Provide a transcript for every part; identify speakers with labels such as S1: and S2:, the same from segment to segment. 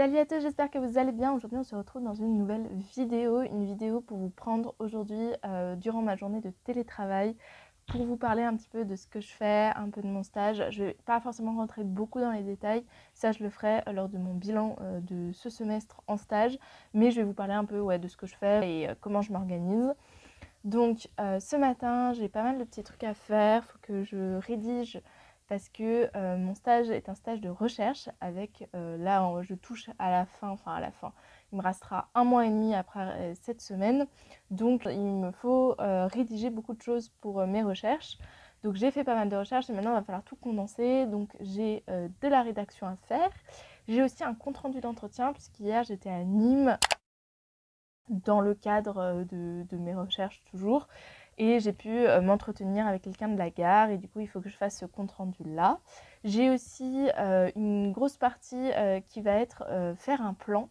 S1: Salut à tous, j'espère que vous allez bien. Aujourd'hui on se retrouve dans une nouvelle vidéo, pour vous prendre aujourd'hui durant ma journée de télétravail, pour vous parler un petit peu de ce que je fais, un peu de mon stage. Je ne vais pas forcément rentrer beaucoup dans les détails, ça je le ferai lors de mon bilan de ce semestre en stage, mais je vais vous parler un peu de ce que je fais et comment je m'organise. Donc ce matin j'ai pas mal de petits trucs à faire, il faut que je rédige parce que mon stage est un stage de recherche avec, là je touche à la fin, il me restera 1 mois et demi après cette semaine, donc il me faut rédiger beaucoup de choses pour mes recherches. Donc j'ai fait pas mal de recherches et maintenant il va falloir tout condenser, donc j'ai de la rédaction à faire. J'ai aussi un compte rendu d'entretien puisqu'hier j'étais à Nîmes dans le cadre de mes recherches toujours, et j'ai pu m'entretenir avec quelqu'un de la gare et du coup il faut que je fasse ce compte rendu là. J'ai aussi une grosse partie qui va être faire un plan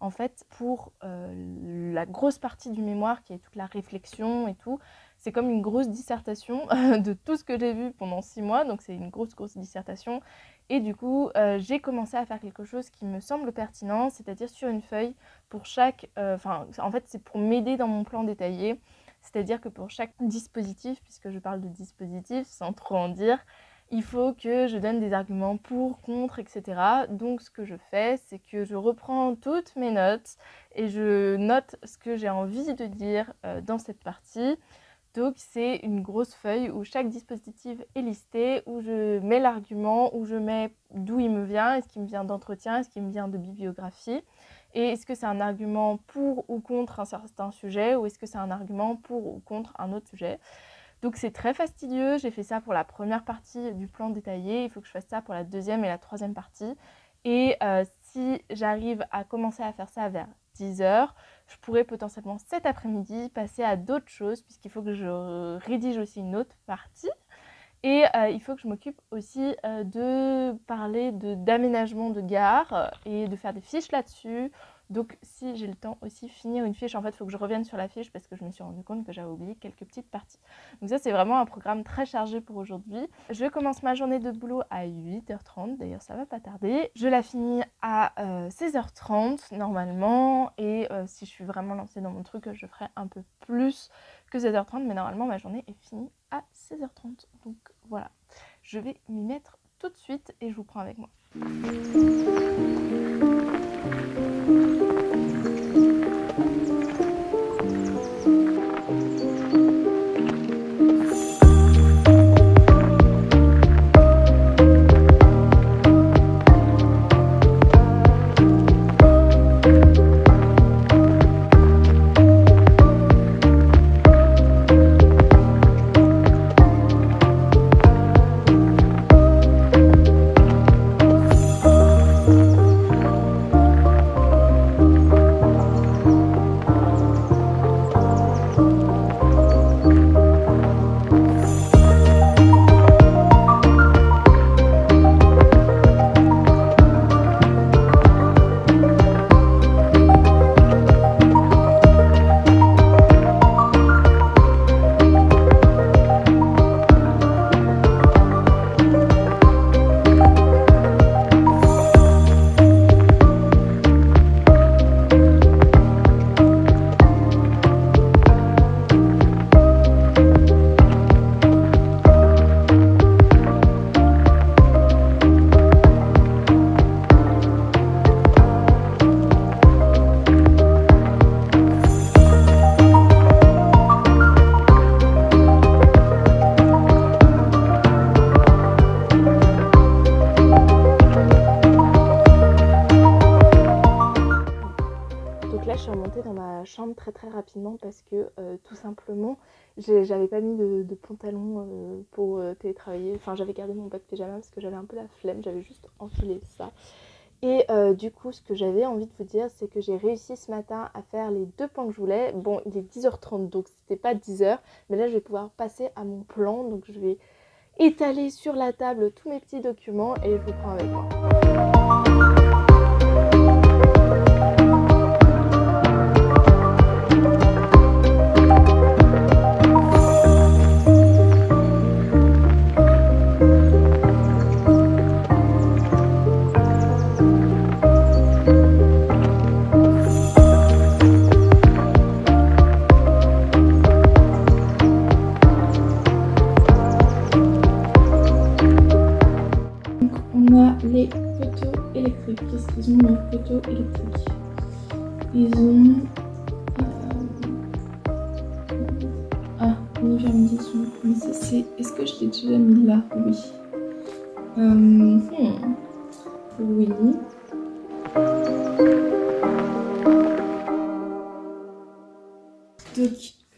S1: en fait pour la grosse partie du mémoire qui est toute la réflexion et tout. C'est comme une grosse dissertation de tout ce que j'ai vu pendant 6 mois, donc c'est une grosse dissertation. Et du coup, j'ai commencé à faire quelque chose qui me semble pertinent, c'est-à-dire sur une feuille, pour chaque... en fait, c'est pour m'aider dans mon plan détaillé. C'est-à-dire que pour chaque dispositif, puisque je parle de dispositif sans trop en dire, il faut que je donne des arguments pour, contre, etc. Donc ce que je fais, c'est que je reprends toutes mes notes et je note ce que j'ai envie de dire dans cette partie. Donc c'est une grosse feuille où chaque dispositif est listé, où je mets l'argument, où je mets d'où il me vient, est-ce qu'il me vient d'entretien, est-ce qu'il me vient de bibliographie, et est-ce que c'est un argument pour ou contre un certain sujet, ou est-ce que c'est un argument pour ou contre un autre sujet. Donc c'est très fastidieux, j'ai fait ça pour la première partie du plan détaillé, il faut que je fasse ça pour la deuxième et la troisième partie. Et si j'arrive à commencer à faire ça vers 10 h, je pourrais potentiellement cet après-midi passer à d'autres choses, puisqu'il faut que je rédige aussi une autre partie. Et il faut que je m'occupe aussi de parler d'aménagement de gare et de faire des fiches là-dessus. Donc si j'ai le temps aussi finir une fiche, en fait il faut que je revienne sur la fiche parce que je me suis rendu compte que j'avais oublié quelques petites parties. Donc ça c'est vraiment un programme très chargé pour aujourd'hui. Je commence ma journée de boulot à 8h30, d'ailleurs ça va pas tarder. Je la finis à 16h30 normalement, et si je suis vraiment lancée dans mon truc, je ferai un peu plus que 16h30, mais normalement ma journée est finie à 16h30. Donc voilà, je vais m'y mettre tout de suite et je vous prends avec moi. Chambre très rapidement parce que tout simplement j'avais pas mis de pantalon pour télétravailler, enfin j'avais gardé mon bas de pyjama parce que j'avais un peu la flemme, j'avais juste enfilé ça. Et du coup ce que j'avais envie de vous dire, c'est que j'ai réussi ce matin à faire les 2 plans que je voulais. Bon, il est 10h30 donc c'était pas 10h, mais là je vais pouvoir passer à mon plan, donc je vais étaler sur la table tous mes petits documents et je vous prends avec moi. on a les poteaux électriques. Qu'est-ce qu'ils ont, les poteaux électriques? Ils ont... Ah, une vermisation. Mais ça c'est... Est-ce que je l'ai déjà mis là? Oui. Oui. Donc,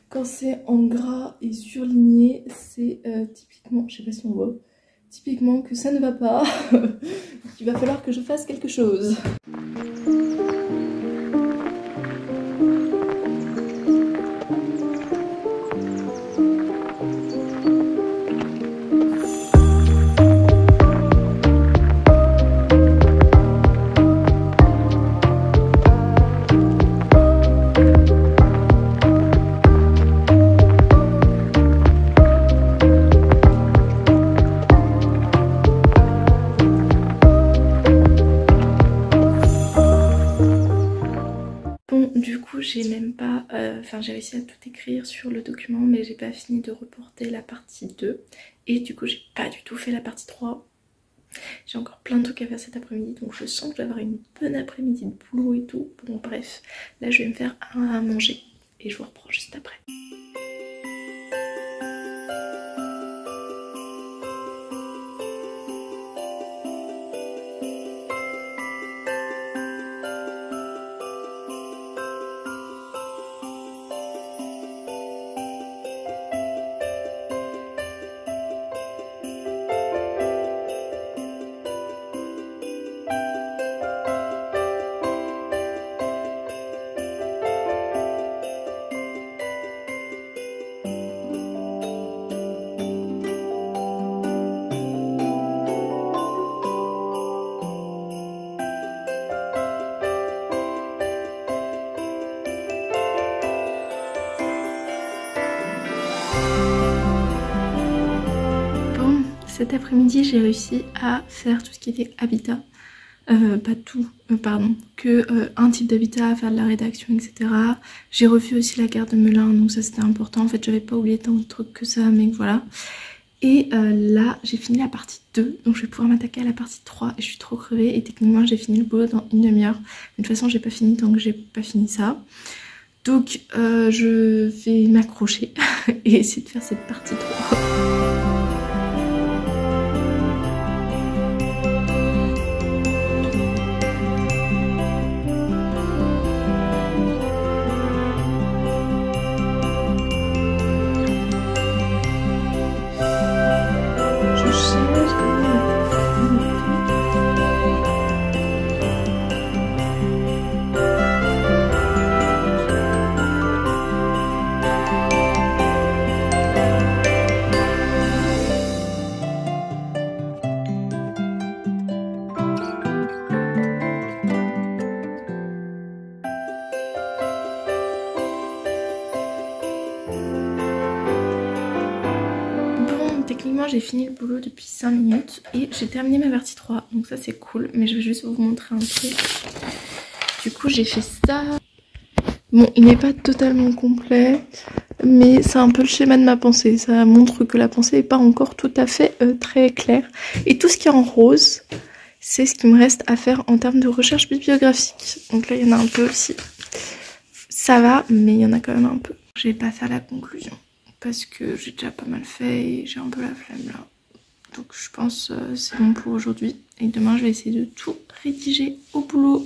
S1: quand c'est en gras et surligné, c'est typiquement, je sais pas si on voit, typiquement que ça ne va pas. Il va falloir que je fasse quelque chose. Du coup j'ai même pas, j'ai réussi à tout écrire sur le document mais j'ai pas fini de reporter la partie 2 et du coup j'ai pas du tout fait la partie 3. J'ai encore plein de trucs à faire cet après-midi donc je sens que je vais avoir une bonne après-midi de boulot et tout. Bon bref, là je vais me faire à manger et je vous reprends juste après. Cet après-midi, j'ai réussi à faire tout ce qui était habitat. Pas tout, pardon, que un type d'habitat, faire de la rédaction, etc. J'ai refait aussi la carte de Melun, donc ça c'était important. En fait, j'avais pas oublié tant de trucs que ça, mais voilà. Et là, j'ai fini la partie 2, donc je vais pouvoir m'attaquer à la partie 3 et je suis trop crevée. Et techniquement, j'ai fini le boulot dans une demi-heure. De toute façon, j'ai pas fini tant que j'ai pas fini ça. Donc, je vais m'accrocher et essayer de faire cette partie 3. Techniquement j'ai fini le boulot depuis 5 minutes et j'ai terminé ma partie 3 donc ça c'est cool, mais je vais juste vous montrer un truc. Du coup j'ai fait ça. Bon, il n'est pas totalement complet mais c'est un peu le schéma de ma pensée, ça montre que la pensée n'est pas encore tout à fait très claire. Et tout ce qui est en rose, c'est ce qui me reste à faire en termes de recherche bibliographique. Donc là il y en a un peu aussi. Ça va, mais il y en a quand même un peu. Je vais pas faire la conclusion parce que j'ai déjà pas mal fait et j'ai un peu la flemme là. Donc je pense c'est bon pour aujourd'hui. Et demain je vais essayer de tout rédiger au boulot.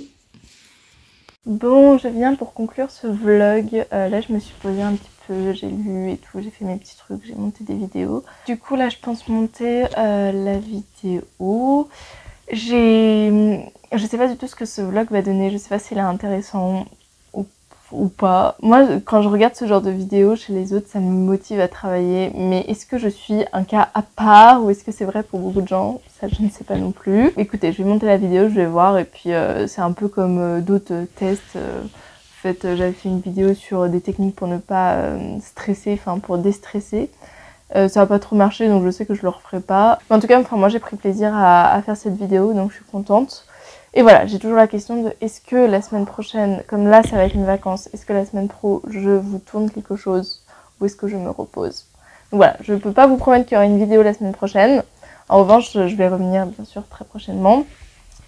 S1: Bon, je viens pour conclure ce vlog. Là je me suis posée un petit peu, j'ai lu et tout, j'ai fait mes petits trucs, j'ai monté des vidéos. Du coup là je pense monter la vidéo. Je sais pas du tout ce que ce vlog va donner, je sais pas s'il est intéressant ou pas. Moi quand je regarde ce genre de vidéos chez les autres ça me motive à travailler, mais est-ce que je suis un cas à part ou est-ce que c'est vrai pour beaucoup de gens? Ça je ne sais pas non plus. Écoutez, je vais monter la vidéo, je vais voir et puis c'est un peu comme d'autres tests. En fait j'avais fait une vidéo sur des techniques pour ne pas stresser, enfin pour déstresser. Ça va pas trop marcher donc je sais que je le referai pas. Mais en tout cas moi j'ai pris plaisir à faire cette vidéo donc je suis contente. Et voilà, j'ai toujours la question de est-ce que la semaine prochaine, comme là ça va être une vacance, est-ce que la semaine pro je vous tourne quelque chose ou est-ce que je me repose? Donc voilà, je peux pas vous promettre qu'il y aura une vidéo la semaine prochaine. En revanche, je vais revenir bien sûr très prochainement.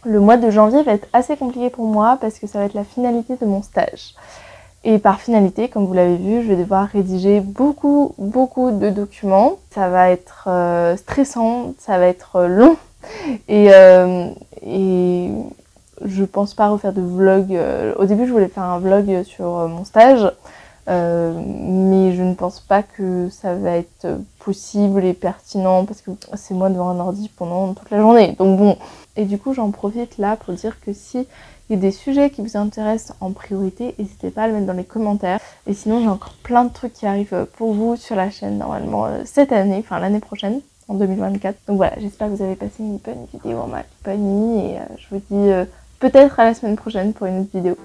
S1: Le mois de janvier va être assez compliqué pour moi parce que ça va être la finalité de mon stage. Et par finalité, comme vous l'avez vu, je vais devoir rédiger beaucoup de documents. Ça va être stressant, ça va être long. Et je pense pas refaire de vlog. Au début, je voulais faire un vlog sur mon stage. Mais je ne pense pas que ça va être possible et pertinent parce que c'est moi devant un ordi pendant toute la journée. Donc bon. Et du coup, j'en profite là pour dire que si il y a des sujets qui vous intéressent en priorité, n'hésitez pas à le mettre dans les commentaires. Et sinon, j'ai encore plein de trucs qui arrivent pour vous sur la chaîne normalement cette année, enfin l'année prochaine, en 2024. Donc voilà, j'espère que vous avez passé une bonne vidéo en ma compagnie et je vous dis peut-être à la semaine prochaine pour une autre vidéo.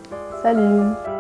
S1: Salut!